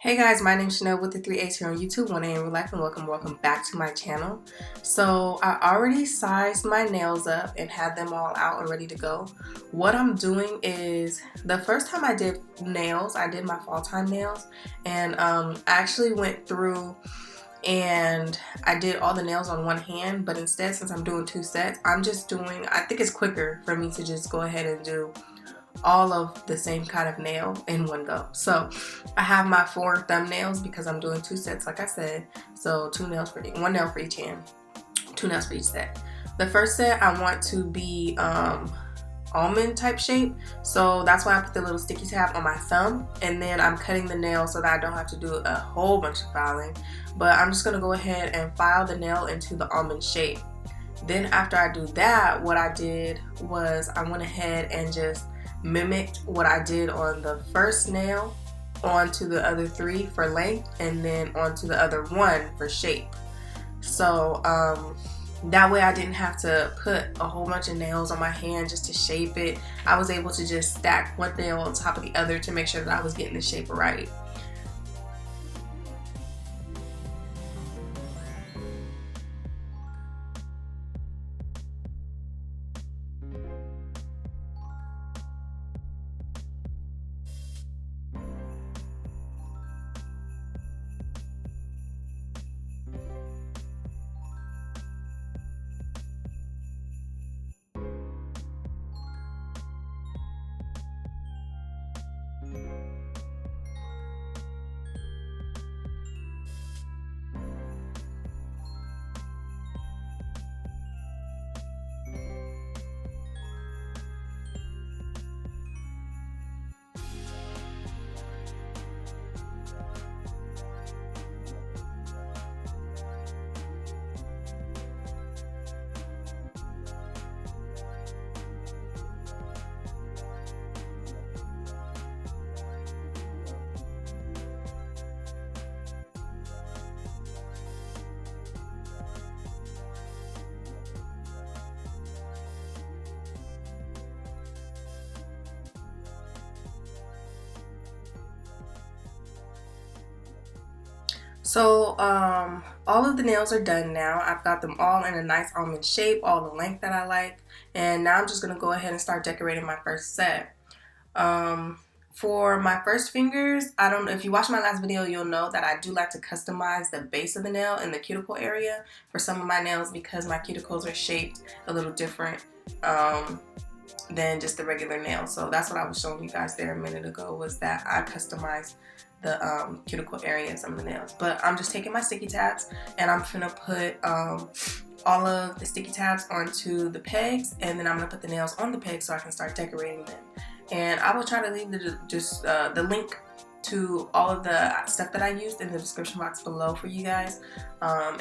Hey guys, my name is Shaaanelle with the 3A's here on YouTube, 1A in real life, and welcome back to my channel. So I already sized my nails up and had them all out and ready to go. What I'm doing is, the first time I did nails, I did my fall time nails, and I actually went through and I did all the nails on one hand, but instead, since I'm doing two sets, I'm just doing, I think it's quicker for me to just go ahead and do all of the same kind of nail in one go. So I have my 4 thumbnails because I'm doing 2 sets, like I said. So 2 nails for one nail for each hand, 2 nails for each set. The first set I want to be almond type shape, so that's why I put the little sticky tab on my thumb, and then I'm cutting the nail so that I don't have to do a whole bunch of filing, but I'm just gonna go ahead and file the nail into the almond shape. Then after I do that, what I did was I went ahead and just mimicked what I did on the first nail onto the other 3 for length, and then onto the other 1 for shape. So that way I didn't have to put a whole bunch of nails on my hand just to shape it. I was able to just stack one nail on top of the other to make sure that I was getting the shape right. So all of the nails are done now. I've got them all in a nice almond shape, all the length that I like, and now I'm just gonna go ahead and start decorating my first set. For my first fingers, I don't know if you watched my last video, you'll know that I do like to customize the base of the nail in the cuticle area for some of my nails, because my cuticles are shaped a little different than just the regular nail. So that's what I was showing you guys there a minute ago, was that I customized the cuticle area in some of the nails. But I'm just taking my sticky tabs and I'm gonna put all of the sticky tabs onto the pegs, and then I'm gonna put the nails on the pegs so I can start decorating them. And I will try to leave the link to all of the stuff that I used in the description box below for you guys,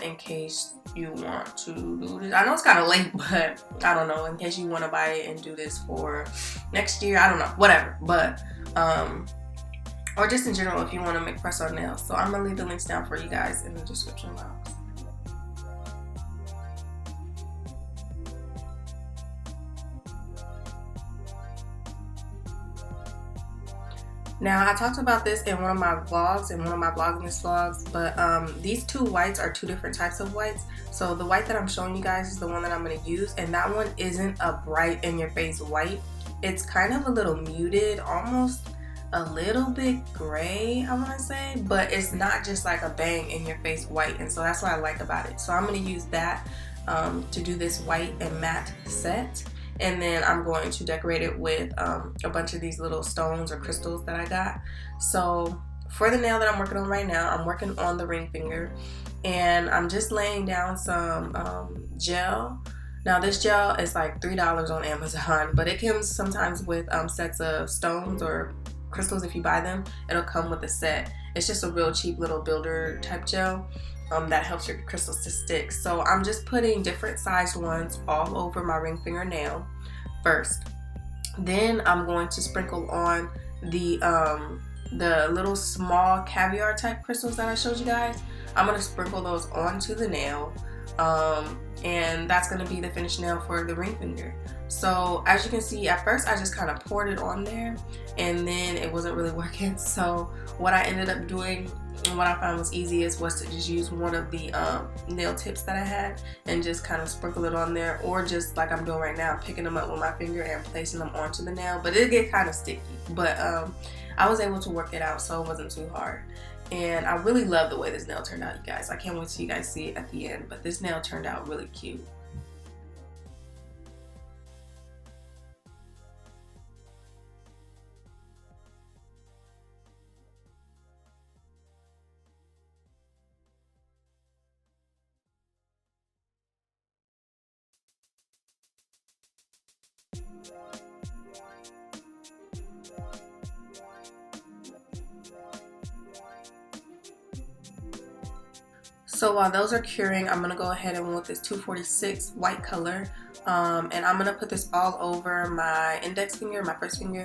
in case you want to do this. I know it's kind of late, but I don't know, in case you want to buy it and do this for next year, I don't know, whatever. But or just in general if you want to make press-on nails. So I'm gonna leave the links down for you guys in the description box. Now, I talked about this in one of my vlogs, in one of my Vlogmas vlogs, but these 2 whites are 2 different types of whites. So the white that I'm showing you guys is the one that I'm going to use, and that one isn't a bright in-your-face white. It's kind of a little muted, almost a little bit gray, I want to say, but it's not just like a bang in-your-face white, and so that's what I like about it. So I'm going to use that to do this white and matte set. And then I'm going to decorate it with a bunch of these little stones or crystals that I got. So for the nail that I'm working on right now, I'm working on the ring finger, and I'm just laying down some gel. Now this gel is like $3 on Amazon, but it comes sometimes with sets of stones or crystals. If you buy them, it'll come with a set. It's just a real cheap little builder type gel that helps your crystals to stick. So I'm just putting different sized ones all over my ring finger nail first. Then I'm going to sprinkle on the little small caviar type crystals that I showed you guys. I'm going to sprinkle those onto the nail. And that's going to be the finished nail for the ring finger. So as you can see, at first I just kind of poured it on there and then it wasn't really working. So what I ended up doing, and what I found was easiest, was to just use one of the nail tips that I had and just kind of sprinkle it on there, or just like I'm doing right now, picking them up with my finger and placing them onto the nail. But it get kind of sticky, but I was able to work it out, so it wasn't too hard. And I really love the way this nail turned out, you guys. I can't wait till you guys see it at the end, but this nail turned out really cute. So while those are curing, I'm gonna go ahead and with this 246 white color, and I'm gonna put this all over my index finger, my first finger.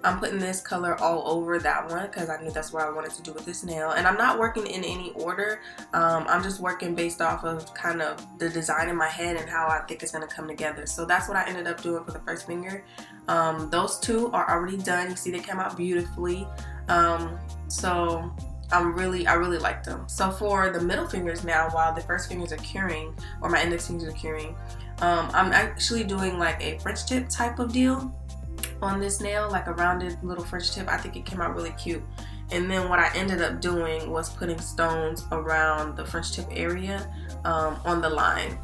I'm putting this color all over that one because I knew that's what I wanted to do with this nail. And I'm not working in any order. I'm just working based off of kind of the design in my head and how I think it's gonna come together. So that's what I ended up doing for the first finger. Those two are already done. You see they came out beautifully. So I really like them. So for the middle fingers now, while the first fingers are curing, or my index fingers are curing, I'm actually doing like a French tip type of deal on this nail, like a rounded little French tip. I think it came out really cute. And then what I ended up doing was putting stones around the French tip area on the line.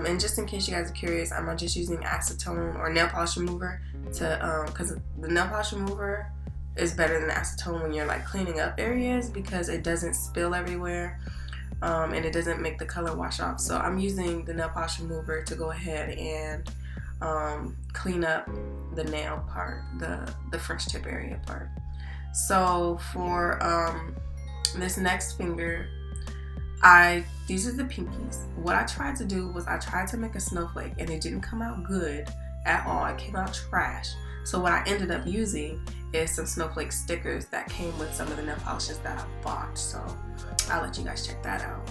And just in case you guys are curious, I'm just using acetone or nail polish remover to, because the nail polish remover is better than acetone when you're like cleaning up areas, because it doesn't spill everywhere and it doesn't make the color wash off. So I'm using the nail polish remover to go ahead and clean up the nail part, the French tip area part. So for this next finger, these are the pinkies. What I tried to do was I tried to make a snowflake and it didn't come out good at all. It came out trash. So what I ended up using is some snowflake stickers that came with some of the nail polishes that I bought. So I'll let you guys check that out.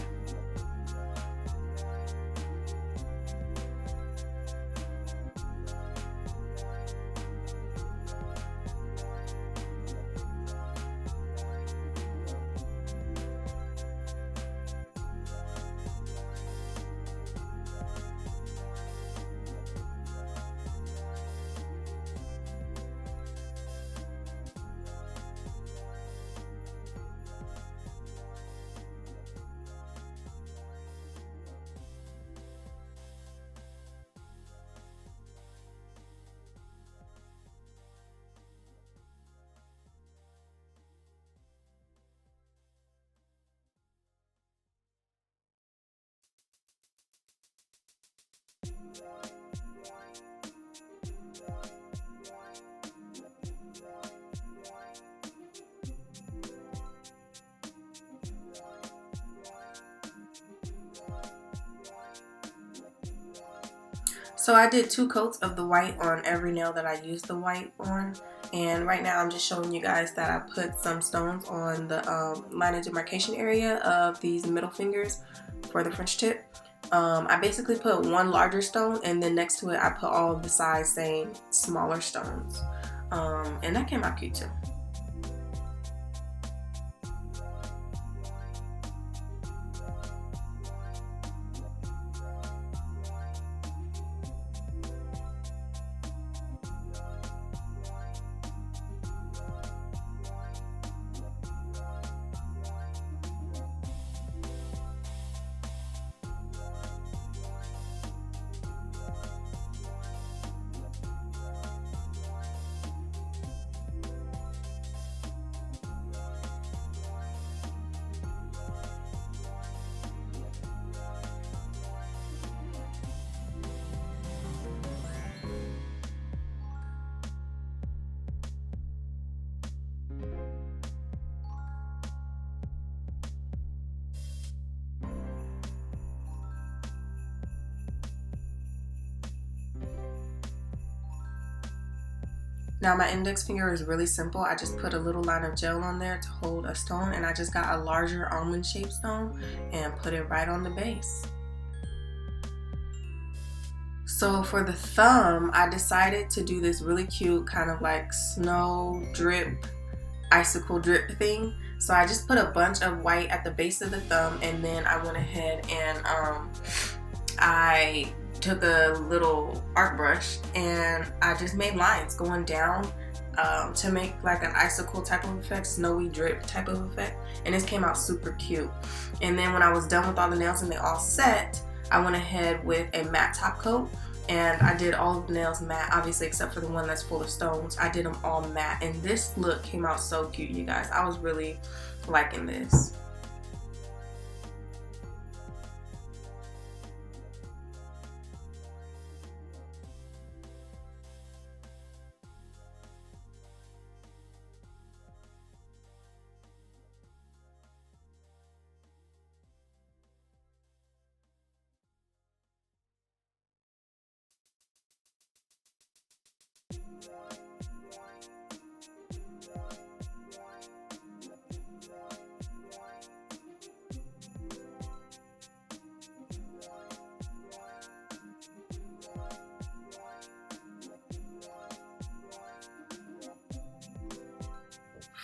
So I did 2 coats of the white on every nail that I used the white on, and right now I'm just showing you guys that I put some stones on the line of demarcation area of these middle fingers for the French tip. I basically put one larger stone and then next to it I put all of the size same smaller stones, and that came out cute too. Now my index finger is really simple. I just put a little line of gel on there to hold a stone, and I just got a larger almond shaped stone and put it right on the base. So for the thumb, I decided to do this really cute kind of like snow drip, icicle drip thing. So I just put a bunch of white at the base of the thumb, and then I went ahead and I took a little art brush and I just made lines going down to make like an icicle type of effect, snowy drip type of effect, and this came out super cute. And then when I was done with all the nails and they all set, I went ahead with a matte top coat, and I did all of the nails matte, obviously except for the one that's full of stones. I did them all matte, and this look came out so cute, you guys. I was really liking this.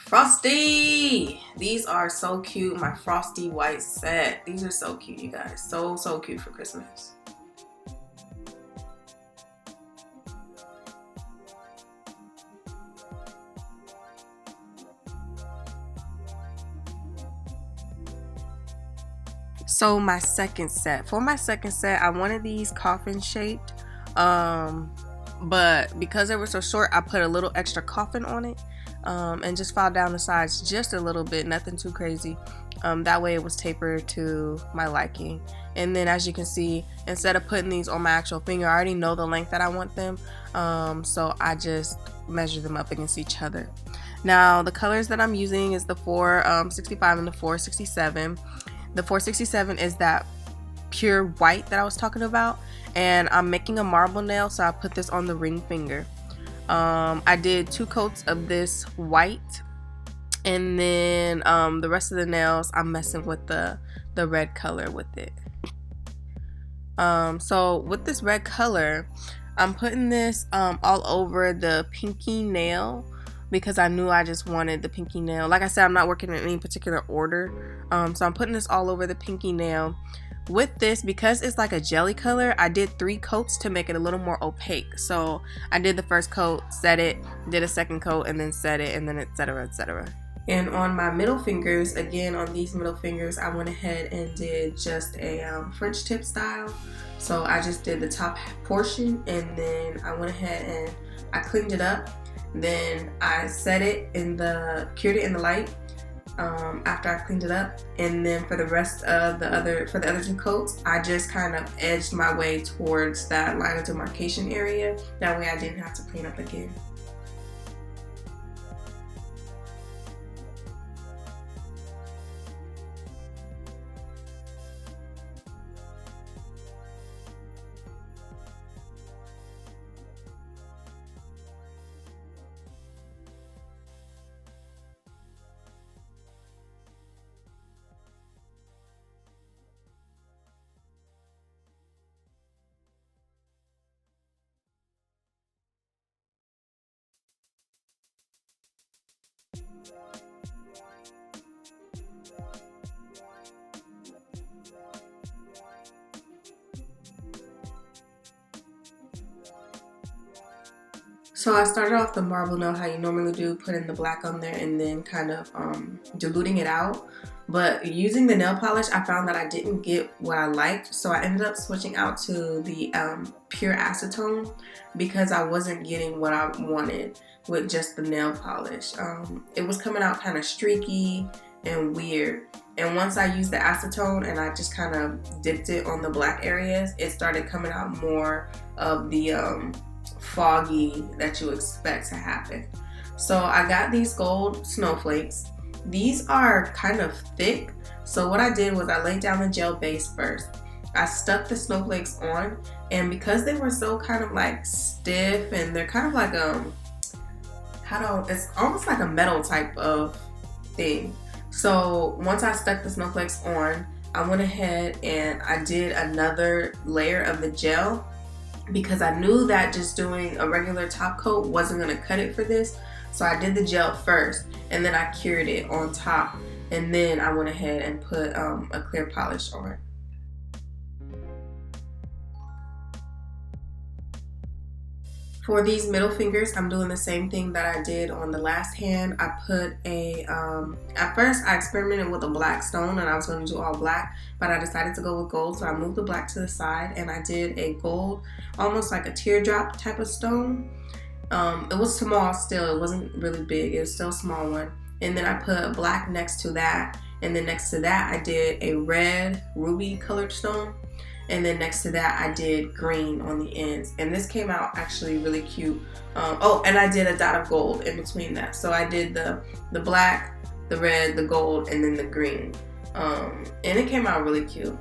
Frosty! These are so cute. My frosty white set. These are so cute, you guys. So cute for Christmas. So my second set. For my second set, I wanted these coffin shaped. But because they were so short, I put a little extra coffin on it. And just filed down the sides just a little bit, nothing too crazy. That way it was tapered to my liking. And then as you can see, instead of putting these on my actual finger, I already know the length that I want them. So I just measure them up against each other. Now the colors that I'm using is the 465 and the 467. The 467 is that pure white that I was talking about. And I'm making a marble nail, so I put this on the ring finger. I did 2 coats of this white, and then the rest of the nails I'm messing with the red color with it. So with this red color, I'm putting this all over the pinky nail because I knew I just wanted the pinky nail. Like I said, I'm not working in any particular order, so I'm putting this all over the pinky nail. With this, because it's like a jelly color, I did 3 coats to make it a little more opaque. So I did the first coat, set it, did a second coat, and then set it, and then etc, etc. And on my middle fingers, again on these middle fingers, I went ahead and did just a French tip style. So I just did the top portion, and then I went ahead and I cleaned it up. Then I set it in cured it in the light. After I cleaned it up, and then for the rest of the other 2 coats, I just kind of edged my way towards that line of demarcation area. That way I didn't have to clean up again. So I started off the marble nail how you normally do, putting the black on there and then kind of diluting it out. But using the nail polish, I found that I didn't get what I liked, so I ended up switching out to the pure acetone because I wasn't getting what I wanted with just the nail polish. It was coming out kind of streaky and weird. And once I used the acetone and I just kind of dipped it on the black areas, it started coming out more of the foggy that you expect to happen. So I got these gold snowflakes. These are kind of thick, so what I did was I laid down the gel base first. I stuck the snowflakes on, and because they were so kind of like stiff and they're kind of like it's almost like a metal type of thing. So once I stuck the snowflakes on, I went ahead and I did another layer of the gel because I knew that just doing a regular top coat wasn't going to cut it for this. So I did the gel first and then I cured it on top, and then I went ahead and put a clear polish on. For these middle fingers, I'm doing the same thing that I did on the last hand. I put a, at first I experimented with a black stone and I was going to do all black, but I decided to go with gold. So I moved the black to the side and I did a gold, almost like a teardrop type of stone. It was small still, it wasn't really big, it was still a small one. And then I put black next to that, and then next to that I did a red ruby colored stone. And then next to that I did green on the ends, and this came out actually really cute. Oh, and I did a dot of gold in between that. So I did the black, the red, the gold, and then the green, and it came out really cute.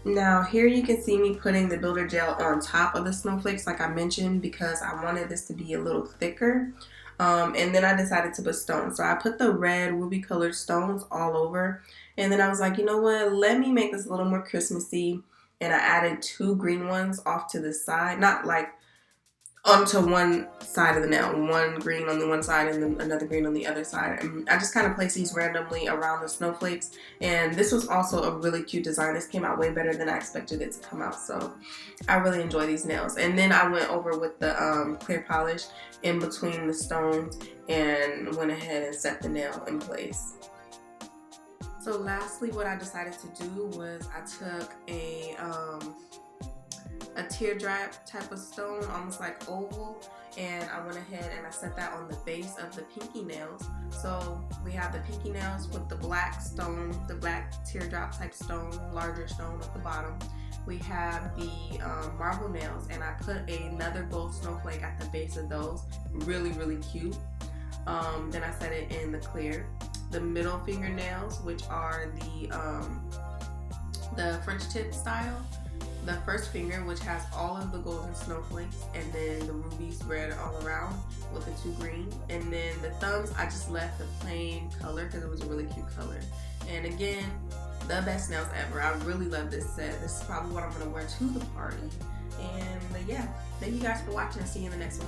Now here you can see me putting the builder gel on top of the snowflakes like I mentioned, because I wanted this to be a little thicker. And then I decided to put stones. So I put the red ruby colored stones all over, and then I was like, you know what, let me make this a little more Christmassy, and I added 2 green ones off to the side, not like onto one side of the nail, one green on the one side and then another green on the other side. And I just kind of placed these randomly around the snowflakes, and this was also a really cute design. This came out way better than I expected it to come out, so I really enjoy these nails. And then I went over with the clear polish in between the stones and went ahead and set the nail in place. So lastly, what I decided to do was I took a teardrop type of stone, almost like oval, and I went ahead and I set that on the base of the pinky nails. So we have the pinky nails with the black stone, the black teardrop type stone, larger stone at the bottom. We have the marble nails, and I put another gold snowflake at the base of those. Really, really cute. Then I set it in the clear. The middle fingernails, which are the French tip style. The first finger, which has all of the golden snowflakes, and then the rubies red all around with the 2 green. And then the thumbs, I just left the plain color because it was a really cute color. And again, the best nails ever. I really love this set. This is probably what I'm going to wear to the party. And yeah, thank you guys for watching. I'll see you in the next one.